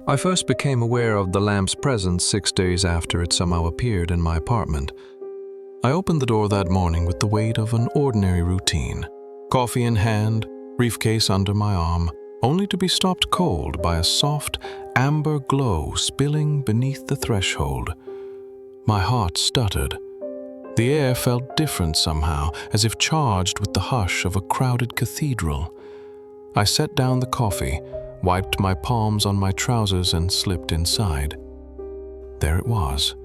I first became aware of the lamp's presence 6 days after it somehow appeared in my apartment. I opened the door that morning with the weight of an ordinary routine. Coffee in hand, briefcase under my arm, only to be stopped cold by a soft, amber glow spilling beneath the threshold. My heart stuttered. The air felt different somehow, as if charged with the hush of a crowded cathedral. I set down the coffee, wiped my palms on my trousers and slipped inside. There it was.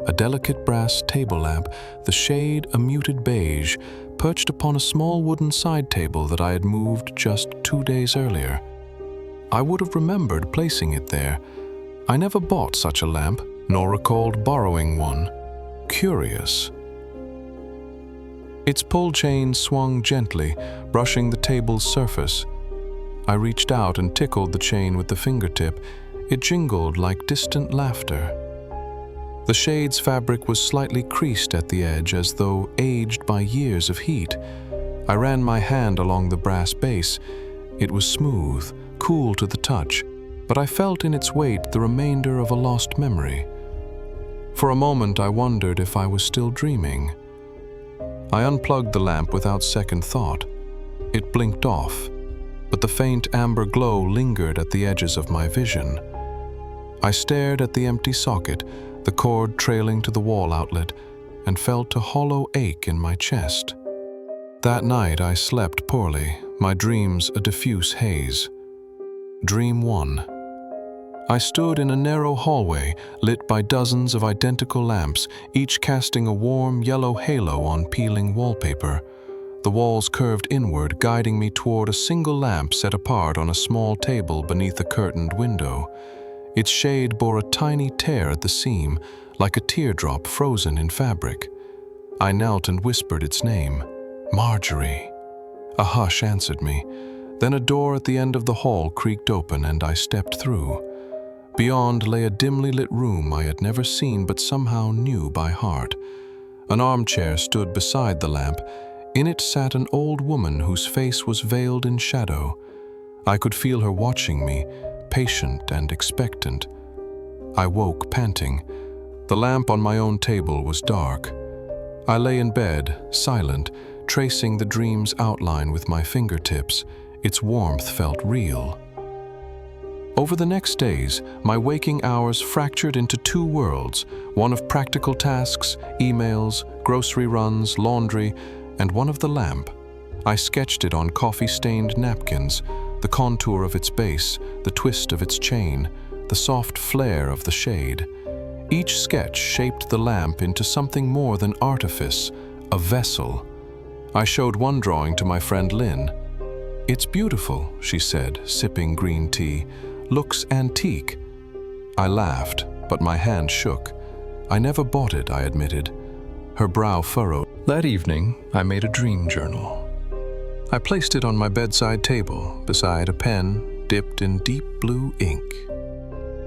A delicate brass table lamp, the shade a muted beige, perched upon a small wooden side table that I had moved just 2 days earlier. I would have remembered placing it there. I never bought such a lamp, nor recalled borrowing one. Curious. Its pull chain swung gently, brushing the table's surface. I reached out and tickled the chain with the fingertip. It jingled like distant laughter. The shade's fabric was slightly creased at the edge, as though aged by years of heat. I ran my hand along the brass base. It was smooth, cool to the touch, but I felt in its weight the remainder of a lost memory. For a moment I wondered if I was still dreaming. I unplugged the lamp without second thought. It blinked off, but the faint amber glow lingered at the edges of my vision. I stared at the empty socket, the cord trailing to the wall outlet, and felt a hollow ache in my chest. That night I slept poorly, my dreams a diffuse haze. Dream 1. I stood in a narrow hallway lit by dozens of identical lamps, each casting a warm yellow halo on peeling wallpaper. The walls curved inward, guiding me toward a single lamp set apart on a small table beneath a curtained window. Its shade bore a tiny tear at the seam, like a teardrop frozen in fabric. I knelt and whispered its name, Marjorie. A hush answered me. Then a door at the end of the hall creaked open and I stepped through. Beyond lay a dimly lit room I had never seen but somehow knew by heart. An armchair stood beside the lamp. In it sat an old woman whose face was veiled in shadow. I could feel her watching me, patient and expectant. I woke, panting. The lamp on my own table was dark. I lay in bed, silent, tracing the dream's outline with my fingertips. Its warmth felt real. Over the next days, my waking hours fractured into 2 worlds, one of practical tasks, emails, grocery runs, laundry, and one of the lamp. I sketched it on coffee-stained napkins, the contour of its base, the twist of its chain, the soft flare of the shade. Each sketch shaped the lamp into something more than artifice, a vessel. I showed one drawing to my friend Lynn. "It's beautiful," she said, sipping green tea. "Looks antique." I laughed, but my hand shook. "I never bought it," I admitted. Her brow furrowed. That evening, I made a dream journal. I placed it on my bedside table, beside a pen dipped in deep blue ink.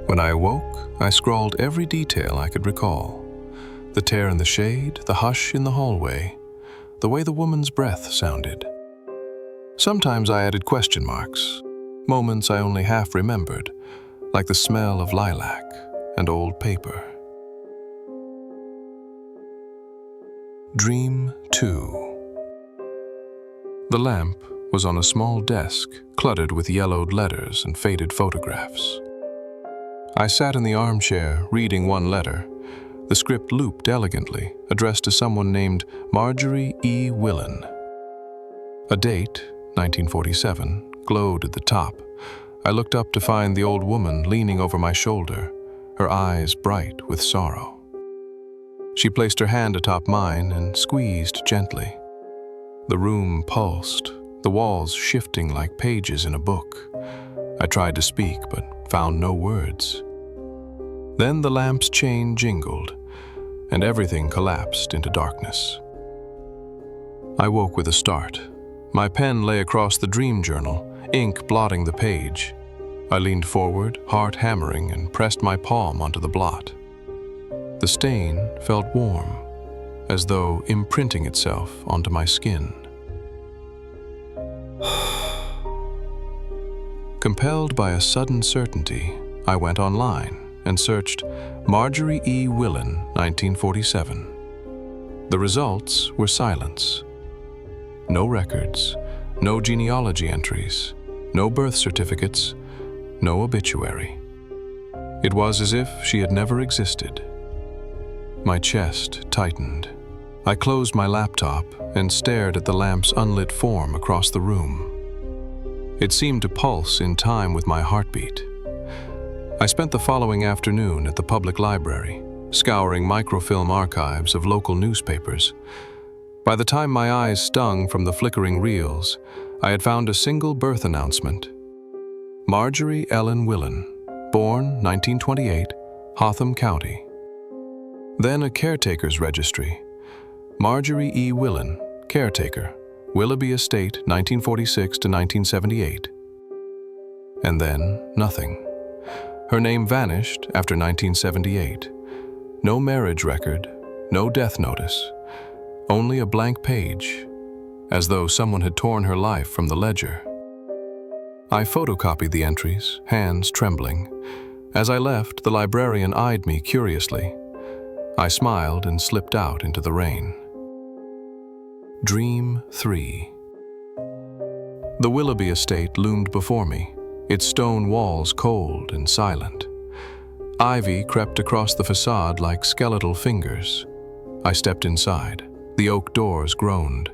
When I awoke, I scrawled every detail I could recall. The tear in the shade, the hush in the hallway, the way the woman's breath sounded. Sometimes I added question marks, moments I only half remembered, like the smell of lilac and old paper. Dream 2. The lamp was on a small desk, cluttered with yellowed letters and faded photographs. I sat in the armchair, reading one letter. The script looped elegantly, addressed to someone named Marjorie E. Willen. A date, 1947, glowed at the top. I looked up to find the old woman leaning over my shoulder, her eyes bright with sorrow. She placed her hand atop mine and squeezed gently. The room pulsed, the walls shifting like pages in a book. I tried to speak, but found no words. Then the lamp's chain jingled, and everything collapsed into darkness. I woke with a start. My pen lay across the dream journal, ink blotting the page. I leaned forward, heart hammering, and pressed my palm onto the blot. The stain felt warm, as though imprinting itself onto my skin. Compelled by a sudden certainty, I went online and searched Marjorie E. Willen, 1947. The results were silence. No records, no genealogy entries, no birth certificates, no obituary. It was as if she had never existed. My chest tightened. I closed my laptop and stared at the lamp's unlit form across the room. It seemed to pulse in time with my heartbeat. I spent the following afternoon at the public library, scouring microfilm archives of local newspapers. By the time my eyes stung from the flickering reels, I had found a single birth announcement. Marjorie Ellen Willen, born 1928, Hotham County. Then a caretaker's registry. Marjorie E. Willen, caretaker, Willoughby Estate, 1946 to 1978. And then nothing. Her name vanished after 1978. No marriage record, no death notice, only a blank page, as though someone had torn her life from the ledger. I photocopied the entries, hands trembling. As I left, the librarian eyed me curiously. I smiled and slipped out into the rain. Dream 3. The Willoughby estate loomed before me, its stone walls cold and silent. Ivy crept across the facade like skeletal fingers. I stepped inside. The oak doors groaned.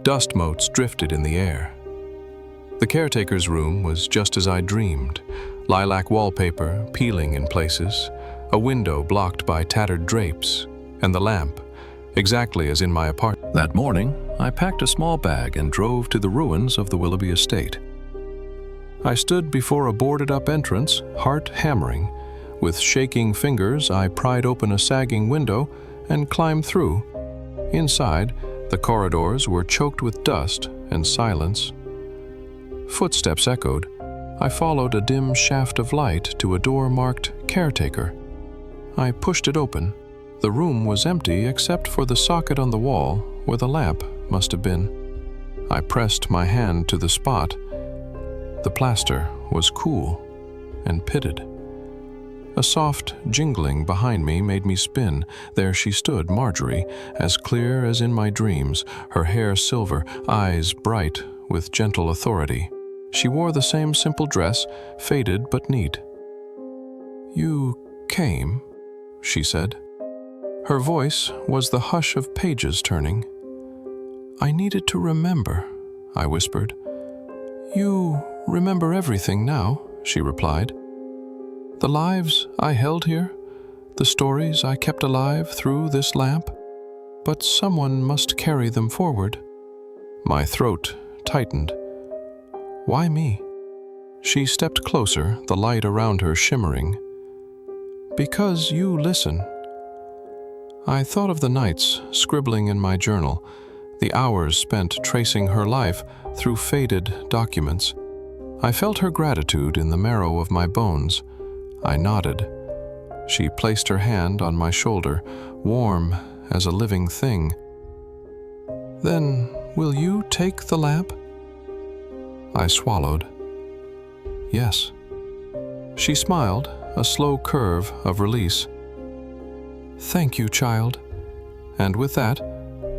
Dust motes drifted in the air. The caretaker's room was just as I dreamed. Lilac wallpaper peeling in places, a window blocked by tattered drapes, and the lamp, exactly as in my apartment. That morning, I packed a small bag and drove to the ruins of the Willoughby estate. I stood before a boarded-up entrance, heart hammering. With shaking fingers, I pried open a sagging window and climbed through. Inside, the corridors were choked with dust and silence. Footsteps echoed. I followed a dim shaft of light to a door marked Caretaker. I pushed it open. The room was empty except for the socket on the wall where the lamp must have been. I pressed my hand to the spot. The plaster was cool and pitted. A soft jingling behind me made me spin. There she stood, Marjorie, as clear as in my dreams, her hair silver, eyes bright with gentle authority. She wore the same simple dress, faded but neat. "You came," she said. Her voice was the hush of pages turning. "I needed to remember," I whispered. "You remember everything now," she replied. "The lives I held here, the stories I kept alive through this lamp, but someone must carry them forward." My throat tightened. "Why me?" She stepped closer, the light around her shimmering. "Because you listen." I thought of the nights scribbling in my journal, the hours spent tracing her life through faded documents. I felt her gratitude in the marrow of my bones. I nodded. She placed her hand on my shoulder, warm as a living thing. "Then will you take the lamp?" I swallowed. "Yes." She smiled, a slow curve of release. "Thank you, child." And with that,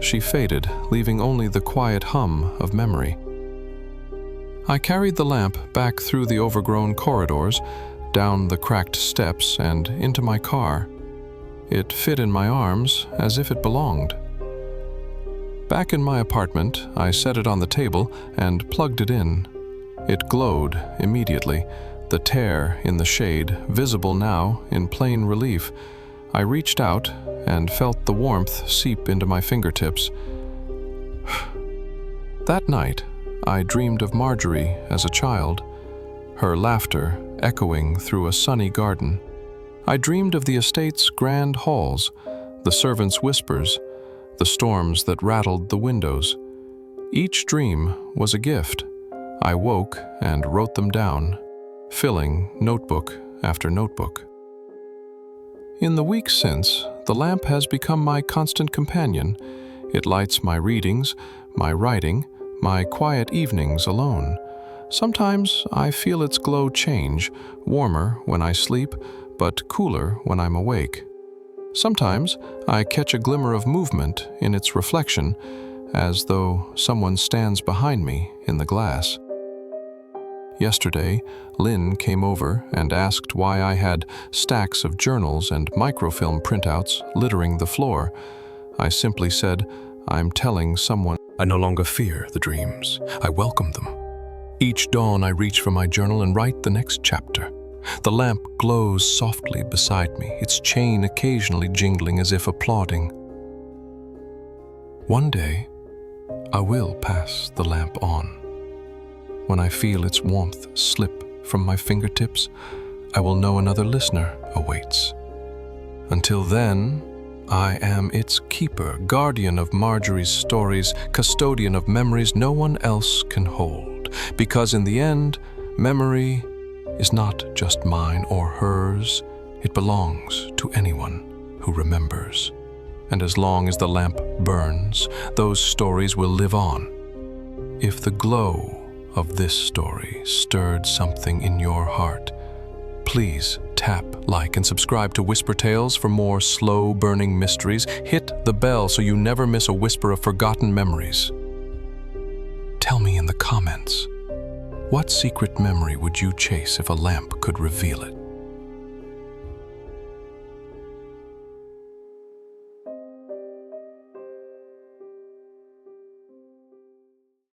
she faded, leaving only the quiet hum of memory. I carried the lamp back through the overgrown corridors, down the cracked steps, and into my car. It fit in my arms as if it belonged. Back in my apartment, I set it on the table and plugged it in. It glowed immediately, the tear in the shade visible now in plain relief. I reached out and felt the warmth seep into my fingertips. That night, I dreamed of Marjorie as a child, her laughter echoing through a sunny garden. I dreamed of the estate's grand halls, the servants' whispers, the storms that rattled the windows. Each dream was a gift. I woke and wrote them down, filling notebook after notebook. In the weeks since, the lamp has become my constant companion. It lights my readings, my writing, my quiet evenings alone. Sometimes I feel its glow change, warmer when I sleep, but cooler when I'm awake. Sometimes I catch a glimmer of movement in its reflection, as though someone stands behind me in the glass. Yesterday, Lynn came over and asked why I had stacks of journals and microfilm printouts littering the floor. I simply said, "I'm telling someone." I no longer fear the dreams. I welcome them. Each dawn I reach for my journal and write the next chapter. The lamp glows softly beside me, its chain occasionally jingling as if applauding. One day, I will pass the lamp on. When I feel its warmth slip from my fingertips, I will know another listener awaits. Until then, I am its keeper, guardian of Marjorie's stories, custodian of memories no one else can hold. Because in the end, memory is not just mine or hers, it belongs to anyone who remembers. And as long as the lamp burns, those stories will live on. If the glow of this story stirred something in your heart, please tap like and subscribe to WhisperTales for more slow-burning mysteries. Hit the bell so you never miss a whisper of forgotten memories. Tell me in the comments, what secret memory would you chase if a lamp could reveal it?